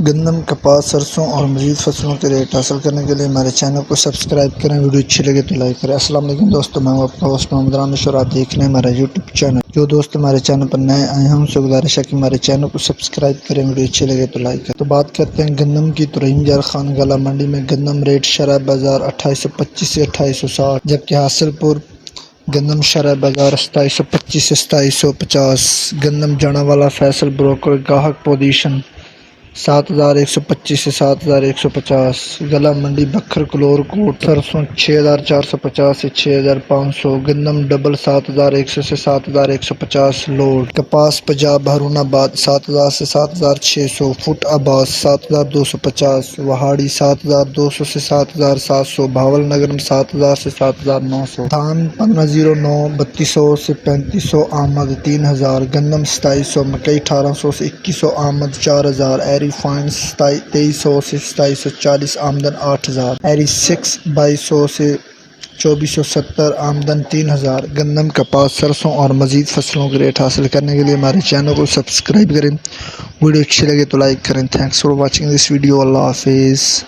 گندم، کپاس، سرسوں اور مزید فصلوں کے ریٹ حاصل کرنے کے لیے ہمارے چینل کو سبسکرائب کریں۔ ویڈیو اچھی لگے تو لائک کریں۔ السلام علیکم دوستو، میں ہوں آپ کا ہوسٹ محمد رامش اور آپ دیکھ رہے ہیں ہمارا یوٹیوب چینل۔ جو دوست ہمارے چینل پر نئے آئے ہیں ان سے گزارش ہے کہ ہمارے چینل کو سبسکرائب کریں، ویڈیو اچھی لگے تو لائک کریں۔ تو بات کرتے ہیں گندم کی۔ تو رحیم یار خان گلہ منڈی میں گندم ریٹ شرح بازار 2825 سے 2860، جبکہ حاصل پور گندم شرح بازار 2725 سے 2750۔ گندم جانا والا فیصل بروکر گاہک پوزیشن 7125 سے 7150۔ گلہ منڈی بکھر کلور کوٹ سرسوں 6450 سے 6500۔ گندم ڈبل 7100 سے 7150 لوڈ۔ کپاس پنجاب ہارون آباد 7000 سے 7600۔ فٹ عباس 7250۔ وہاڑی 7200 سے 7700۔ بھاول نگر میں 7000 سے 7900۔ دھان 1509 3200 سے 3500 آمد 3000۔ گندم 2700۔ مکئی 1800 سے 2100 آمد 4000۔ ایری فائن 2300 سے 2740 آمدن 8000۔ ایری 6 2200 سے 2470 آمدن 3000۔ گندم، کپاس، سرسوں اور مزید فصلوں کے ریٹ حاصل کرنے کے لیے ہمارے چینل کو سبسکرائب کریں۔ ویڈیو اچھی لگے تو لائک کریں۔ Thanks for watching this video. اللہ حافظ۔